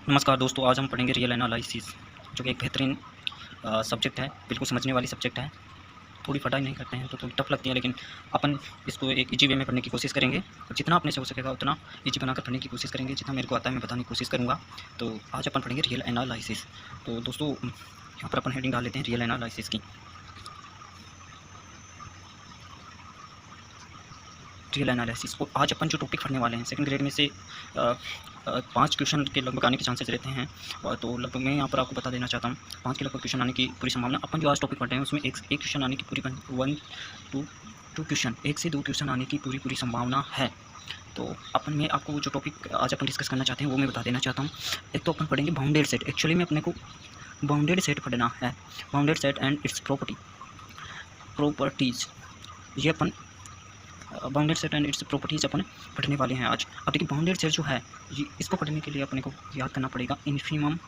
नमस्कार दोस्तों, आज हम पढ़ेंगे रियल एनालिसिस, जो कि एक बेहतरीन सब्जेक्ट है। बिल्कुल समझने वाली सब्जेक्ट है। थोड़ी पढ़ाई नहीं करते हैं तो थोड़ी टफ लगती है, लेकिन अपन इसको एक इजी वे में पढ़ने की कोशिश करेंगे और जितना अपने से हो सकेगा उतना इजी बनाकर पढ़ने की कोशिश करेंगे। जितना मेरे को आता है मैं बताने की कोशिश करूँगा। तो आज अपन पढ़ेंगे रियल एनालिसिस। तो दोस्तों, यहाँ पर अपन हेडिंग डाल लेते हैं रियल एनालिसिस की। Real analysis. और आज अपन जो टॉपिक पढ़ने वाले हैं, सेकंड ग्रेड में से 5 क्वेश्चन के लगभग आने के चांसेस रहते हैं। और तो लगभग मैं यहाँ पर आपको बता देना चाहता हूँ 5 के लगभग क्वेश्चन आने की पूरी संभावना। अपन जो आज टॉपिक पढ़ रहे हैं उसमें एक क्वेश्चन आने की पूरी 1 2 क्वेश्चन, 1 से 2 क्वेश्चन आने की पूरी संभावना है। तो अपन में आपको जो टॉपिक आज अपन डिस्कस करना चाहते हैं वो मैं बता देना चाहता हूँ। एक तो अपन पढ़ेंगे बाउंडेड सेट। एक्चुअली में अपने को बाउंडेड सेट पढ़ना है, bounded set and its properties. ये अपन bounded set and its properties अपन पढ़ने वाले हैं आज। अब देखिए, बाउंडेड सेट जो है ये, इसको पढ़ने के लिए अपने को याद करना पड़ेगा इन्फिमम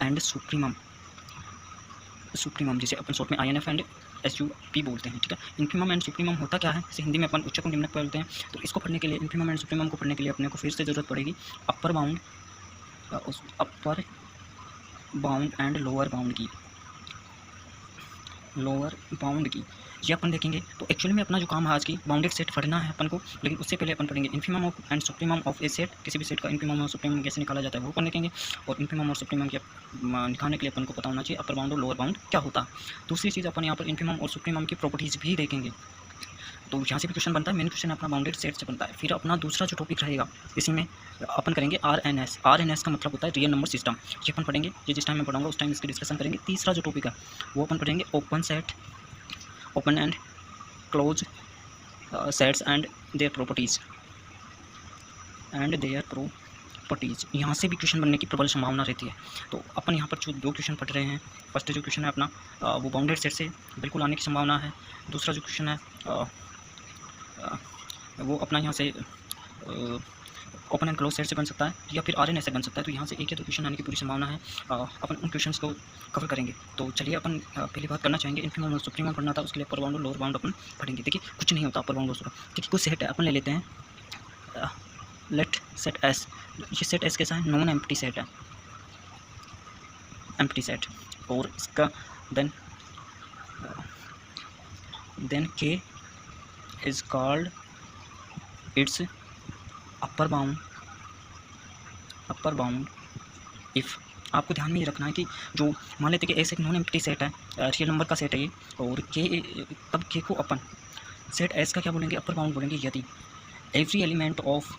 एंड सुप्रीमम। जिसे अपन शॉर्ट में INF एंड SUP बोलते हैं, ठीक है। इन्फिमम एंड सुप्रीमम होता क्या है, इसे हिंदी में अपन उच्चक और निम्नक बोलते हैं। तो इसको पढ़ने के लिए, इन्फिमम एंड सुप्रीमम को पढ़ने के लिए अपने को फिर से ज़रूरत पड़ेगी upper bound and lower bound की। ये अपन देखेंगे। तो एक्चुअली में अपना जो काम है आज की, बाउंडेड सेट पढ़ना है अपन को, लेकिन उससे पहले अपन पढ़ेंगे infimum of and supremum of A set. किसी भी सेट का इन्फिमम और सुप्रीमम कैसे निकाला जाता है वो अपन देखेंगे। और इन्फिमम और सुप्रीमम के निकालने के लिए अपन को पता होना चाहिए अपर बाउंड और लोअर बाउंड क्या होता है। दूसरी चीज़, अपन यहाँ पर इन्फिमम और सुप्रीमम की प्रॉपर्टीज़ भी देखेंगे। तो यहाँ से भी क्वेश्चन बनता है, मेन क्वेश्चन अपना बाउंडेड सेट से बनता है। फिर अपना दूसरा जो टॉपिक रहेगा, इसी में अपन करेंगे RNS का मतलब होता है रियल नंबर सिस्टम। ये अपन पढ़ेंगे, ये जिस टाइम मैं पढ़ाऊंगा उस टाइम इसकी डिस्कशन करेंगे। तीसरा जो टॉपिक है वो अपन पढ़ेंगे open and close sets and their properties यहाँ से भी क्वेश्चन बनने की प्रबल संभावना रहती है। तो अपन यहाँ पर जो 2 क्वेश्चन पढ़ रहे हैं, फर्स्ट जो क्वेश्चन है अपना वो बाउंडेड सेट से बिल्कुल आने की संभावना है। दूसरा जो क्वेश्चन है वो अपना यहाँ से ओपन एंड क्लोज सेट से बन सकता है या फिर RNS से बन सकता है। तो यहाँ से 1 या 2 क्वेश्चन आने की पूरी संभावना है। अपन उन क्वेश्चंस को कवर करेंगे। तो चलिए, अपन पहली बात करना चाहेंगे इन्फिमम और सुप्रीमम पढ़ना था, उसके लिए अपर बाउंड और लोअर बाउंड अपन पढ़ेंगे। देखिए, कुछ नहीं होता अपर बाउंड और सुप्रीमम। देखिए, कुछ सेट है, अपन ले लेते हैं लेट सेट S। ये सेट S कैसा है, नॉन एम्प्टी सेट है, एम्प्टी सेट। और इसका then K is called its upper bound if. आपको ध्यान में ये रखना है कि जो मान लेते हैं कि एस एक नॉन एम्प्टी सेट है, रियल नंबर का सेट है ये, और के, तब के को अपन सेट एस का क्या बोलेंगे, अपर बाउंड बोलेंगे यदि every element of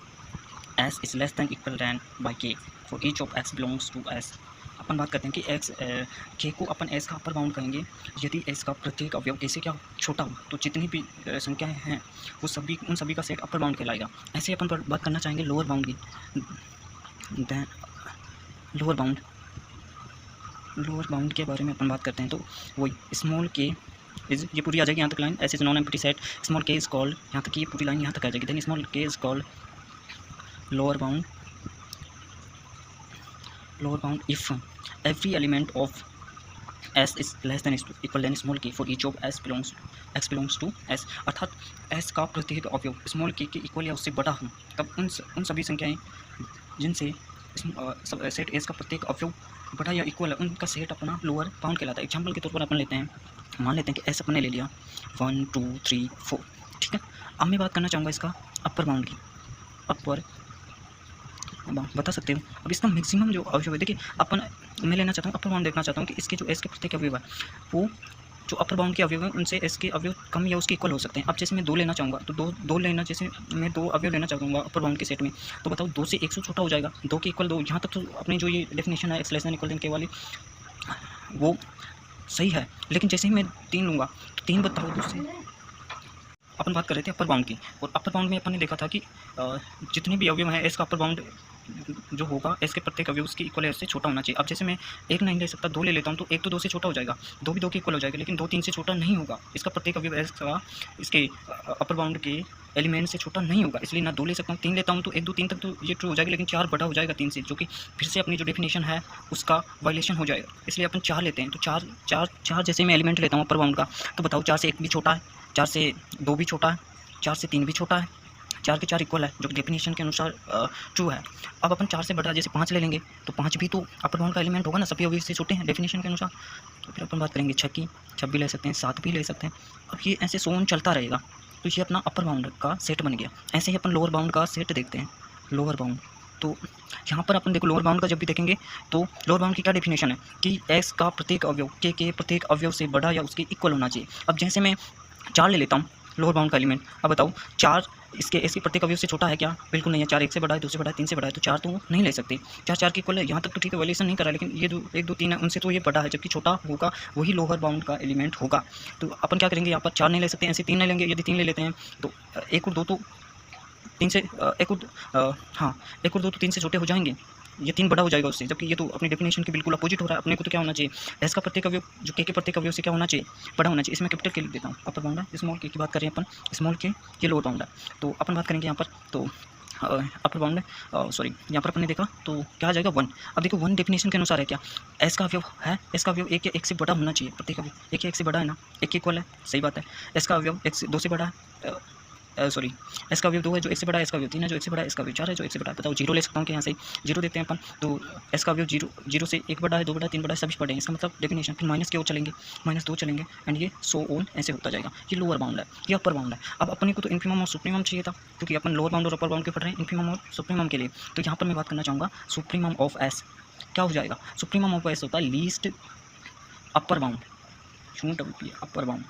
S is less than equal then by K for each of x belongs to S. अपन बात करते हैं कि एक्स के को अपन एस का अपर बाउंड करेंगे यदि एस का प्रत्येक अवयव ऐसे क्या छोटा हो, तो जितनी भी संख्याएं हैं वो उन सभी का सेट अपर बाउंड कहलाएगा। ऐसे अपन बात करना चाहेंगे लोअर बाउंड की। देन लोअर बाउंड के बारे में अपन बात करते हैं, तो वही स्मॉल के इज, ये पूरी आ जाएगी यहाँ तक line, S is non empty set, small k is called, यहाँ तक ये पूरी लाइन यहाँ तक आ जाएगी। Then small k is called lower bound if every element of S is less than equal than small k for each of x belongs to S. अर्थात S का प्रत्येक अवयव स्मॉल के इक्वल या उससे बड़ा हो, तब उन सभी संख्याएं जिनसे सेट एस का प्रत्येक अवयव बड़ा या इक्वल है, उनका सेट अपना लोअर बाउंड कहलाता है। एग्जाम्पल के तौर पर अपन लेते हैं, मान लेते हैं कि एस अपन ने ले लिया 1 2 3 4, ठीक है। अब मैं बात करना चाहूँगा इसका अपर बाउंड की। अपर बता सकते हो, अब इसका मैक्सिमम जो अवयव है, देखिए अपन मैं लेना चाहता हूँ अपर बाउंड, देखना चाहता हूँ कि इसके जो एस के प्रत्येक अवयव है वो जो अपर बाउंड के अवयव हैं उनसे एस के अवयव कम या उसके इक्वल हो सकते हैं। अब जैसे मैं 2 लेना चाहूँगा तो दो लेना, जैसे मैं 2 अवयव लेना चाहूँगा अपर बाउंड के सेट में, तो बताओ 2 से 100 छोटा हो जाएगा, 2 के इक्वल 2। यहाँ तक तो अपनी जो ये डेफिनेशन है x less than equal than K वाली, वो सही है। लेकिन जैसे ही मैं 3 लूँगा तो 3 बताओ 2 से। अपन बात कर रहे थे अपर बाउंड की, और अपर बाउंड में अपन ने देखा था कि जितने भी अवयव हैं एस का अपर बाउंड जो होगा एस के प्रत्येक अवयव उसकी इक्वल एस से छोटा होना चाहिए। अब जैसे मैं 1 नहीं ले सकता, 2 ले लेता हूँ, तो 1 तो 2 से छोटा हो जाएगा, 2 भी 2 के इक्वल हो जाएगा, लेकिन 2 3 से छोटा नहीं होगा। इसका प्रत्येक अवयव एस का इसके अपर बाउंड के एलिमेंट से छोटा नहीं होगा, इसलिए ना 2 ले सकता हूँ। 3 लेता हूँ तो 1 2 3 तक तो ये ट्रू हो जाएगा, लेकिन 4 बड़ा हो जाएगा 3 से, जो कि फिर से अपनी जो डेफिनेशन है उसका वायलेशन हो जाएगा, इसलिए अपन 4 लेते हैं। तो 4 जैसे मैं एलिमेंट लेता हूँ अपर बाउंड का, तो बताओ 4 से 1 भी छोटा है, 4 से 2 भी छोटा है, 4 से 3 भी छोटा है, 4 के 4 इक्वल है, जो कि डेफिनेशन के अनुसार ट्रू है। अब अपन 4 से बड़ा जैसे 5 ले लेंगे तो 5 भी तो अपर बाउंड का एलिमेंट होगा ना, सभी ऑब्वियस से छोटे हैं डेफिनेशन के अनुसार। तो फिर अपन बात करेंगे 6 की, 6 भी ले सकते हैं, 7 भी ले सकते हैं। अब ये ऐसे सोन चलता रहेगा, तो ये अपना अपर बाउंड का सेट बन गया। ऐसे ही अपन लोअर बाउंड का सेट देखते हैं, लोअर बाउंड। तो यहाँ पर अपन देखो लोअर बाउंड का जब भी देखेंगे तो लोअर बाउंड की क्या डेफिनेशन है कि एक्स का प्रत्येक अवयव के प्रत्येक अवयव से बड़ा या उसके इक्वल होना चाहिए। अब जैसे मैं 4 ले लेता हूँ लोअर बाउंड का एलिमेंट, अब बताओ 4 इसके प्रत्येक अवयव से छोटा है क्या? बिल्कुल नहीं है। 4 1 से बड़ा है, 2 से बड़ा है, 3 से बड़ा है, तो 4 तो नहीं ले सकते। 4 4 के इक्वल है, यहाँ तक तो ठीक है, वैल्यूएशन नहीं करा, लेकिन ये 1 2 3 है, उनसे तो ये बड़ा है, जबकि छोटा होगा वही लोअर बाउंड का एलिमेंट होगा। तो अपन क्या करेंगे, यहाँ पर 4 नहीं ले सकते, ऐसे 3 ले लेंगे। यदि 3 ले लेते हैं तो 1 और 2 तो 3 से 1 और हाँ 1 और 2 तो 3 से छोटे हो जाएंगे, ये 3 बड़ा हो जाएगा उससे, जबकि ये तो अपनी डेफिनेशन के बिल्कुल अपोजिट हो रहा है। अपने को तो क्या होना चाहिए, एस का प्रत्येक अवयव जो के प्रत्येक अवयव से क्या होना चाहिए, बड़ा होना चाहिए। इसमें कैपिटल के लिख देता हूँ, अपर बाउंड है, स्मॉल के की बात करें अपन, स्मॉल के ये लोअर बाउंड है। तो अपन बात करेंगे यहाँ पर, तो अपर बाउंड है, सॉरी यहाँ पर अपन ने देखा तो क्या आ जाएगा 1। अब देखो 1 डेफिनेशन के अनुसार है क्या, एस का अवयव है, एस का अवयव 1 या 1 से बड़ा होना चाहिए, प्रत्येक अवयव 1 या 1 से बड़ा है ना, 1 के इक्वल है, सही बात है। एस का अवयव 1 से 2 से बड़ा है, सॉरी एस का अवयव 2 है जो 1 से बड़ा है, एस का अवयव 3 है जो 1 से बड़ा है, एस का अवयव 4 है जो 1 से बड़ा है। बताओ 0 ले सकता हूँ कि यहाँ से 0 देते हैं अपन, तो एस का अवयव 0 0 से 1 बड़ा है, 2 बड़ा है, 3 बड़ा है, सभी बड़े हैं। इसका मतलब डेफिनेशन फिर माइनस की ओर चलेंगे, -2 चलेंगे, एंड ये सो ऑन ऐसे होता जाएगा। ये लोअर बाउंड है, ये अपर बाउंड है। अब अपने को तो इन्फिमम और सुप्रीमम चाहिए था, क्योंकि अपन लोअर बाउंड और अपर बाउंड के पढ़ रहे हैं, इन्फिमम और सुप्रीमम के लिए। तो यहाँ पर मैं बात करना चाहूँगा सुप्रीमम ऑफ एस क्या हो जाएगा। सुप्रीमम ऑफ एस होता है least upper bound, upper bound.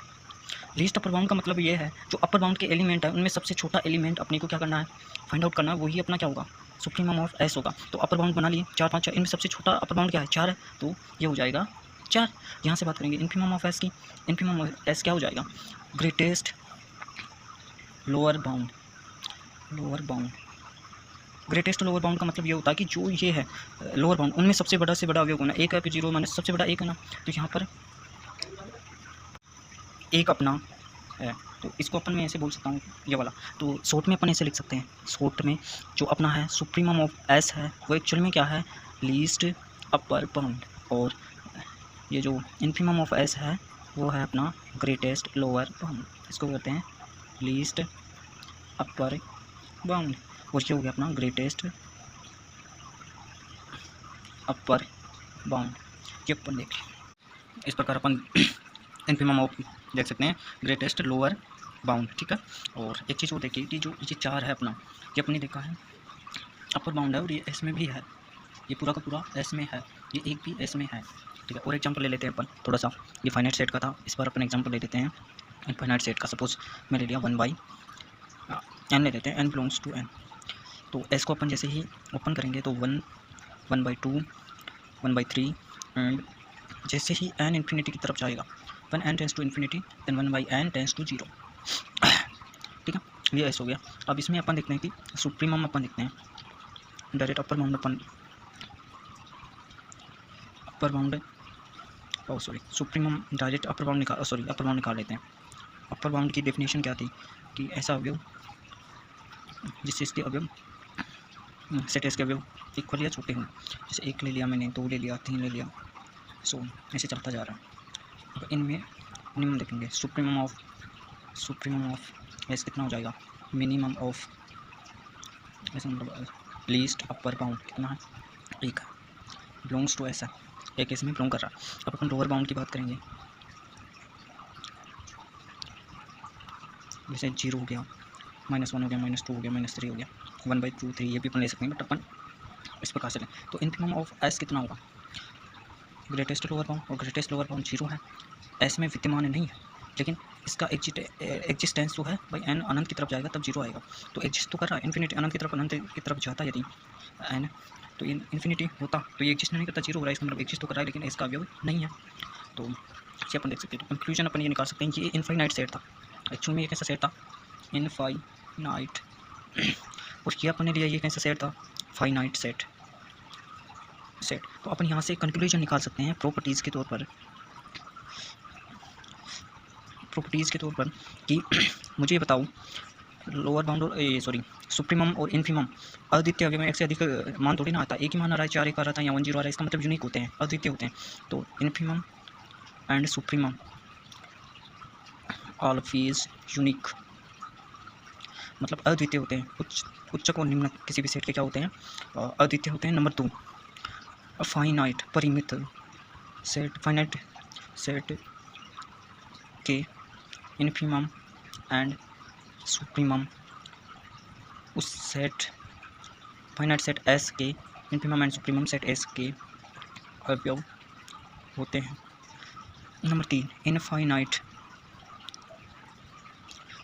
Least upper bound का मतलब ये है जो अपर बाउंड के एलिमेंट है उनमें सबसे छोटा एलिमेंट अपने को क्या करना है, फाइंड आउट करना है, वही अपना क्या होगा, सुप्रीमम ऑफ एस होगा। तो अपर बाउंड बना लिए 4 5 4, इनमें सबसे छोटा अपर बाउंड क्या है, 4 है, तो ये हो जाएगा 4। यहाँ से बात करेंगे इन्फिमम ऑफ एस की, इन्फिमम ऑफ एस क्या हो जाएगा, greatest lower bound, lower bound. Greatest lower bound का मतलब ये होता है कि जो ये है लोअर बाउंड उनमें सबसे बड़ा से बड़ा अवयव होना, 1 है फिर 0 माइनस सबसे बड़ा 1 है ना, तो यहाँ पर 1 अपना है, तो इसको अपन मैं ऐसे बोल सकता हूँ ये वाला। तो शॉर्ट में अपन ऐसे लिख सकते हैं, शॉर्ट में जो अपना है सुप्रीमम ऑफ एस है वो एक्चुअल में क्या है, लीस्ट अपर बाउंड, और ये जो इन्फिमम ऑफ एस है वो है अपना ग्रेटेस्ट लोअर बाउंड। इसको कहते हैं लीस्ट अपर बाउंड, और ये हो गया अपना ग्रेटेस्ट अपर बाउंड। ये अपन देख लें, इस प्रकार अपन इन्फिमम ऑफ देख सकते हैं ग्रेटेस्ट लोअर बाउंड, ठीक है। और एक चीज़ वो देखिए कि जो ये 4 है अपना, ये अपने देखा है अपर बाउंड है, और ये एस में भी है, ये पूरा का पूरा एस में है, ये एक भी एस में है, ठीक है। और एग्जांपल ले लेते हैं अपन थोड़ा सा, ये फाइनाइट सेट का था, इस बार अपन एग्जांपल ले लेते हैं इनफाइनाइट सेट का। सपोज मैं ले लिया 1/n ले लेते हैं, n बिलोंग्स टू n। तो एस को अपन जैसे ही ओपन करेंगे तो 1 1/2 1/3, एंड जैसे ही n इन्फिनिटी की तरफ जाएगा, when n tends to infinity then 1/n tends to 0, ठीक है। ये ऐसा हो गया। अब इसमें अपन देखते हैं कि सुप्रीमम अपन देखते हैं, डायरेक्ट अपर बाउंड अपन upper bound supremum direct upper bound निकाल लेते हैं। अपर बाउंड की डेफिनेशन क्या थी कि ऐसा अवयव जिससे इसके अवयव सेट एस के अवयव इक्वल या छोटे हों, जैसे 1 ले लिया मैंने, 2 ले लिया, 3 ले लिया, सो ऐसे चलता जा रहा है। अब इनमें मिनिमम देखेंगे, सुप्रीमम ऑफ एस कितना हो जाएगा, मिनिमम ऑफ ऐसा मतलब लीस्ट अपर बाउंड कितना है, 1 है, बिलोंग्स टू एस है, 1 इसमें बिलोंग कर रहा है। अब अपन लोअर बाउंड की बात करेंगे, जैसे 0 हो गया, -1 हो गया, -2 हो गया, -3 हो गया, 1/2 3, ये भी अपन ले सकते हैं, बट अपन इस प्रकार से लें। तो इन्फिमम ऑफ एस कितना होगा, ग्रेटेस्ट लोअर बाउंड, और ग्रेटेस्ट लोअर बाउंड 0 है, एस में विद्यमान नहीं है, लेकिन इसका एग्जिस्टेंस जो है भाई एन अनंत की तरफ जाएगा तब 0 आएगा। तो एग्जिस्ट तो कर रहा है, इन्फिनिटी अनंत की तरफ जाता है यदि एन, तो इन्फिनिटी होता तो ये एग्जिस्ट नहीं करता, 0 हो रहा है, इसका मतलब एग्जिस्ट तो कर रहा है लेकिन इसका अवयव नहीं है। तो इसे अपन देख सकते हैं। तो कंक्लूजन अपन ये निकाल सकते हैं कि ये इनफाइनाइट सेट था, एक्चुअल में ये कैसा सेट था, इनफाइनाइट, और ये अपन ने लिया ये कैसा सेट था, फाइनाइट सेट। तो अपन यहाँ से कंक्लूजन निकाल सकते हैं प्रॉपर्टीज़ के तौर पर कि मुझे बताओ लोअर बाउंड और सुप्रीमम और इन्फिमम अद्वितीय अवयव में एक से अधिक मान थोड़ी ना आता है, एक ही मान आ रहा है, 4 1 आ रहा था या 1 0 आ रहा है, इसका मतलब यूनिक होते हैं, अद्वितीय होते हैं। तो infimum and supremum always unique, मतलब अद्वितीय होते हैं। उच्चक और निम्नक किसी भी सेट के क्या होते हैं, अद्वितीय होते हैं। नंबर 2, फाइनाइट परिमित सेट, फाइनाइट सेट के इन्फिमम एंड सुप्रीमम, उस सेट फाइनाइट सेट एस के infimum and supremum set S के अवयव होते हैं। नंबर 3, इनफाइनाइट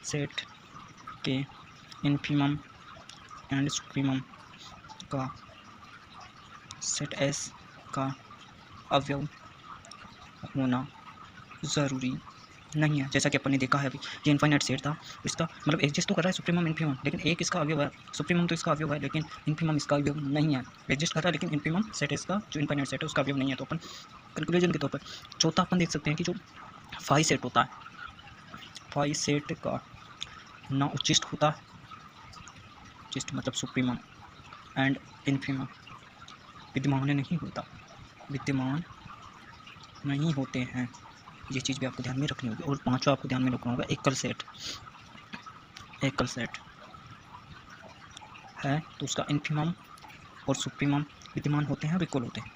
सेट के इन्फिमम एंड सुप्रीमम का सेट एस का अवयव होना ज़रूरी नहीं है। जैसा कि अपन ने देखा है अभी, ये इनफाइनाइट सेट था, इसका मतलब एग्जिस्ट तो कर रहा है सुप्रीमम इन्फिमम, लेकिन एक इसका अवयव है, सुप्रीमम तो इसका अवयव है लेकिन इन्फिमम इसका अवयव नहीं है। एग्जिस्ट कर रहा है लेकिन इन्फिमम सेट इसका जो इनफाइनाइट सेट है उसका अवयव नहीं है। तो अपन कैलकुलेशन के तौर पर चौथा अपन देख सकते हैं कि जो फाई सेट होता है, फाई सेट का ना उच्चिष्ट होता है, उच्चिष्ट मतलब सुप्रीमम एंड इन्फिमम विद्यमान नहीं होता, विद्यमान नहीं होते हैं। ये चीज़ भी आपको ध्यान में रखनी होगी। और पांचवा आपको ध्यान में रखना होगा, एकल सेट, एकल सेट है तो उसका इन्फिमम और सुप्रीमम विद्यमान होते हैं और इक्वल होते हैं।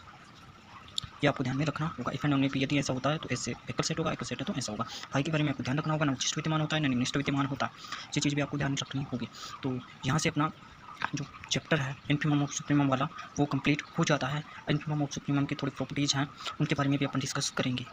ये आपको ध्यान में रखना होगा। इफ एंड ओनली यदि ऐसा होता है तो ऐसे एकल सेट होगा, एकल सेट है तो ऐसा होगा। फाई के बारे में आपको ध्यान रखना होगा, ना उच्चिष्ट विद्यमान होता है ना निम्निष्ट विद्यमान होता है। ये चीज़ भी आपको ध्यान रखनी होगी। तो यहाँ से अपना जो चैप्टर है इन्फिमम और सुप्रीमम वाला वो कंप्लीट हो जाता है। इन्फिमम और सुप्रीमम की थोड़ी प्रॉपर्टीज़ हैं, उनके बारे में भी अपन डिस्कस करेंगे।